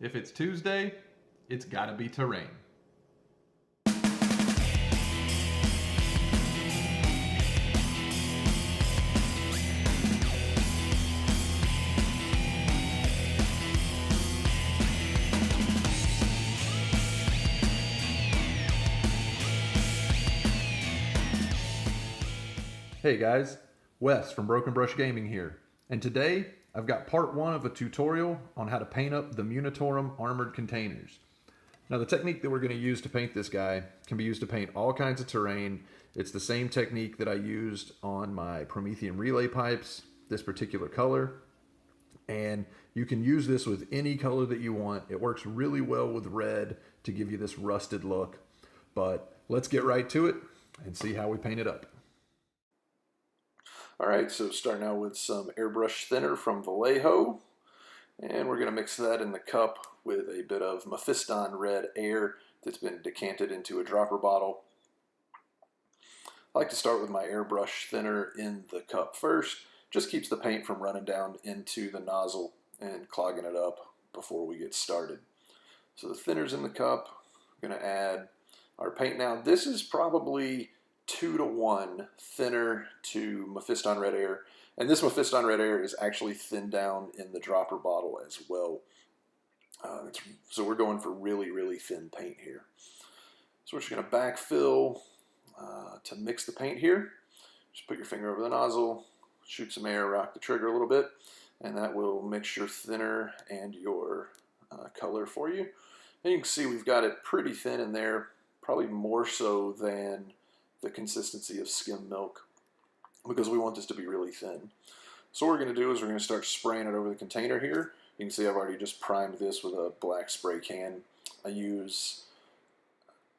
If it's Tuesday, it's gotta be terrain. Hey guys, Wes from Broken Brush Gaming here, and today I've got part one of a tutorial on how to paint up the Munitorum armored containers. Now the technique that we're going to use to paint this guy can be used to paint all kinds of terrain. It's the same technique that I used on my Promethean relay pipes, this particular color, and you can use this with any color that you want. It works really well with red to give you this rusted look, but let's get right to it and see how we paint it up. All right, so starting out with some airbrush thinner from Vallejo, and we're going to mix that in the cup with a bit of Mephiston red air that's been decanted into a dropper bottle. I like to start with my airbrush thinner in the cup first. Just keeps the paint from running down into the nozzle and clogging it up before we get started. So the thinner's in the cup. I'm going to add our paint now. This is probably 2-to-1 thinner to Mephiston red air, and this Mephiston red air is actually thinned down in the dropper bottle as well. So we're going for really thin paint here. So we're just going to backfill to mix the paint here. Just put your finger over the nozzle, shoot some air, rock the trigger a little bit, and that will mix your thinner and your color for you. And you can see we've got it pretty thin in there, probably more so than the consistency of skim milk, because we want this to be really thin. So what we're going to do is we're going to start spraying it over the container here. You can see I've already just primed this with a black spray can. I use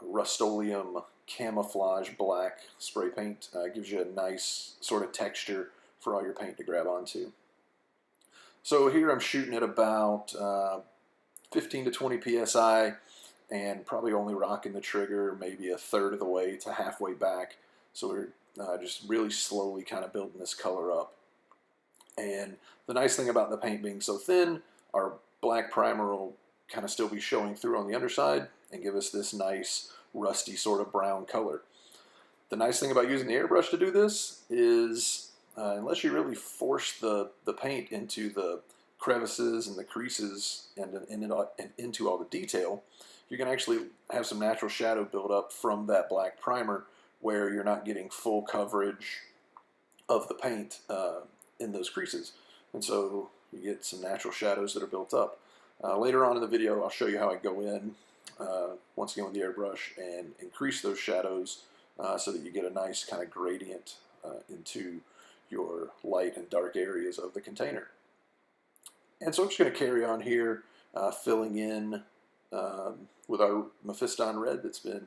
Rust-Oleum camouflage black spray paint. It gives you a nice sort of texture for all your paint to grab onto. So here I'm shooting at about 15 to 20 psi, and probably only rocking the trigger maybe a third of the way to halfway back. So we're just really slowly kind of building this color up. And the nice thing about the paint being so thin, our black primer will kind of still be showing through on the underside and give us this nice rusty sort of brown color. The nice thing about using the airbrush to do this is unless you really force the paint into the crevices and the creases and into all the detail, you can actually have some natural shadow build up from that black primer where you're not getting full coverage of the paint in those creases. And so you get some natural shadows that are built up. Later on in the video, I'll show you how I go in, once again with the airbrush, and increase those shadows so that you get a nice kind of gradient into your light and dark areas of the container. And so I'm just going to carry on here, filling in with our Mephiston red that's been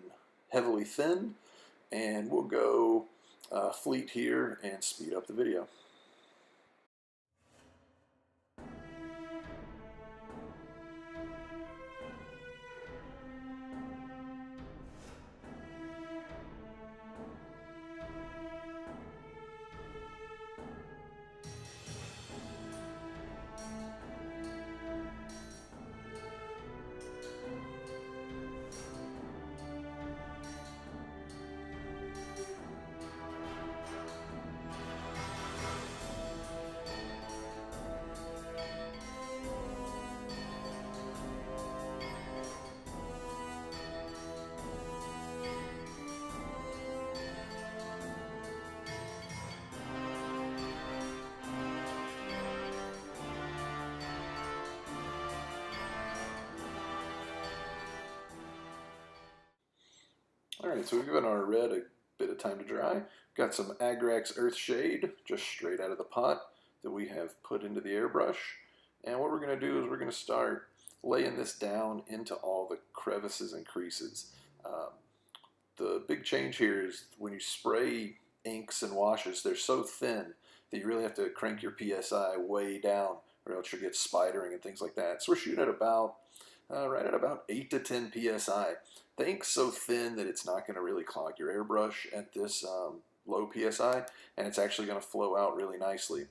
heavily thinned, and we'll go fleet here and speed up the video. Alright, so we've given our red a bit of time to dry. Got some Agrax Earthshade just straight out of the pot that we have put into the airbrush. And what we're going to do is we're going to start laying this down into all the crevices and creases. The big change here is when you spray inks and washes, they're so thin that you really have to crank your PSI way down or else you'll get spidering and things like that. So we're shooting at about right at about 8 to 10 psi. The ink's so thin that it's not going to really clog your airbrush at this low psi, and it's actually going to flow out really nicely.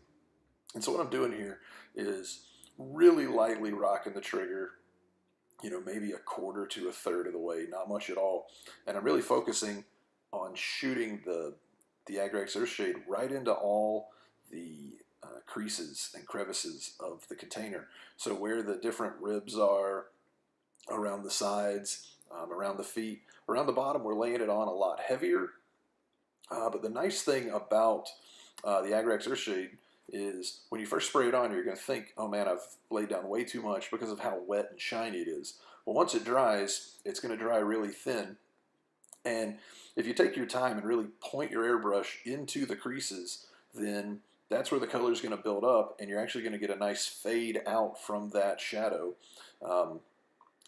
And so what I'm doing here is really lightly rocking the trigger maybe a quarter to a third of the way, not much at all. And I'm really focusing on shooting the Agrax Earthshade right into all the creases and crevices of the container. So where the different ribs are, around the sides, around the feet, around the bottom, we're laying it on a lot heavier. But the nice thing about the Agrax Earthshade is when you first spray it on, you're going to think, oh man, I've laid down way too much because of how wet and shiny it is. Well, once it dries, it's going to dry really thin. And if you take your time and really point your airbrush into the creases, then that's where the color is going to build up, and you're actually going to get a nice fade out from that shadow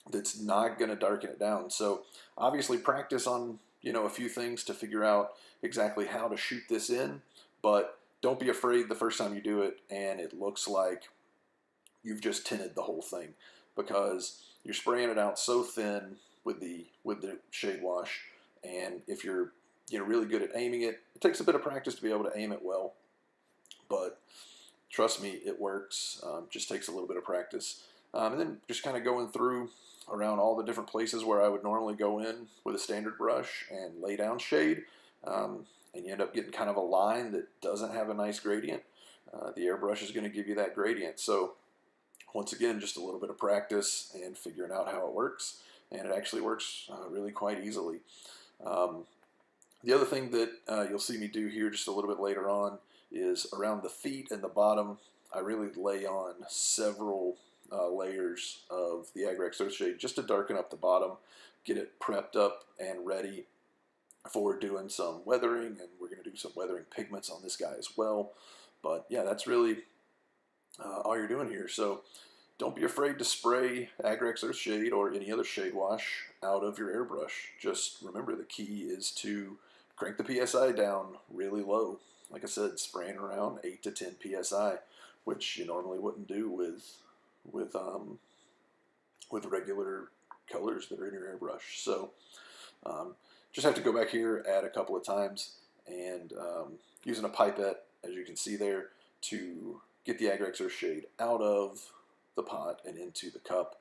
that's not going to darken it down. So obviously practice on a few things to figure out exactly how to shoot this in, but don't be afraid the first time you do it and it looks like you've just tinted the whole thing, because you're spraying it out so thin with the shade wash. And if you're really good at aiming it, it takes a bit of practice to be able to aim it well, but trust me, it works. Just takes a little bit of practice. And then just kind of going through around all the different places where I would normally go in with a standard brush and lay down shade, and you end up getting kind of a line that doesn't have a nice gradient. The airbrush is going to give you that gradient. So once again, just a little bit of practice and figuring out how it works, and it actually works really quite easily. The other thing that you'll see me do here just a little bit later on is around the feet and the bottom. I really lay on several layers of the Agrax Earthshade just to darken up the bottom, get it prepped up and ready for doing some weathering, and we're going to do some weathering pigments on this guy as well. But yeah, that's really all you're doing here. So don't be afraid to spray Agrax Earthshade or any other shade wash out of your airbrush. Just remember, the key is to crank the PSI down really low. Like I said, spraying around 8 to 10 PSI, which you normally wouldn't do with regular colors that are in your airbrush. So just have to go back here, add a couple of times, and using a pipette, as you can see there, to get the Agrax Earthshade out of the pot and into the cup.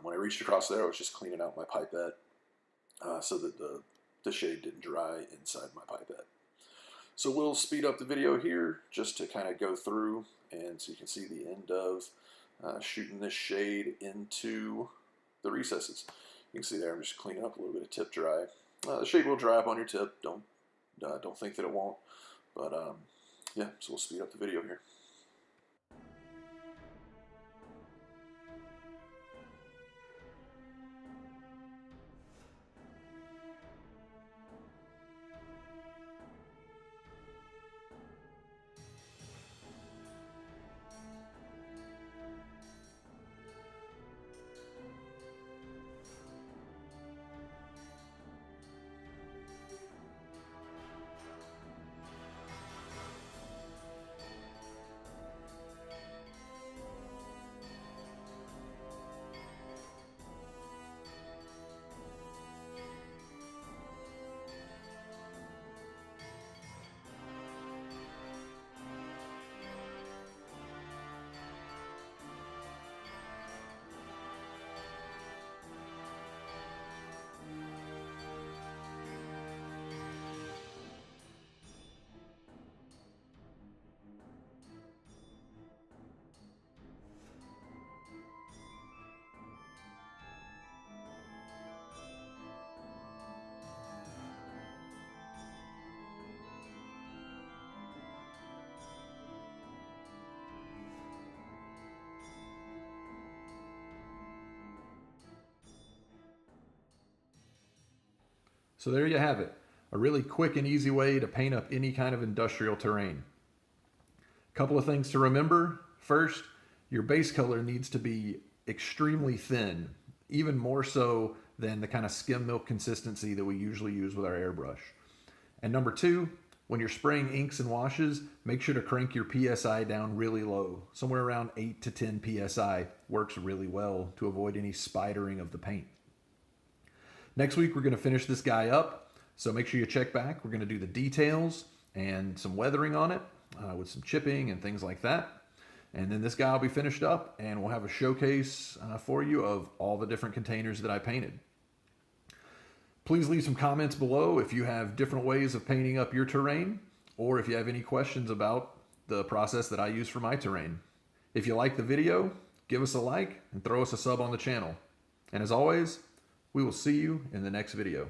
When I reached across there, I was just cleaning out my pipette so that the shade didn't dry inside my pipette. So we'll speed up the video here just to kind of go through, and so you can see the end of shooting this shade into the recesses. You can see there I'm just cleaning up a little bit of tip dry. The shade will dry up on your tip. Don't think that it won't. But yeah, so we'll speed up the video here. So there you have it, a really quick and easy way to paint up any kind of industrial terrain. A couple of things to remember. First, your base color needs to be extremely thin, even more so than the kind of skim milk consistency that we usually use with our airbrush. And number two, when you're spraying inks and washes, make sure to crank your PSI down really low. Somewhere around 8 to 10 PSI works really well to avoid any spidering of the paint. Next week, we're going to finish this guy up, so make sure you check back. We're going to do the details and some weathering on it with some chipping and things like that. And then this guy will be finished up, and we'll have a showcase for you of all the different containers that I painted. Please leave some comments below if you have different ways of painting up your terrain, or if you have any questions about the process that I use for my terrain. If you like the video, give us a like and throw us a sub on the channel. And as always, we will see you in the next video.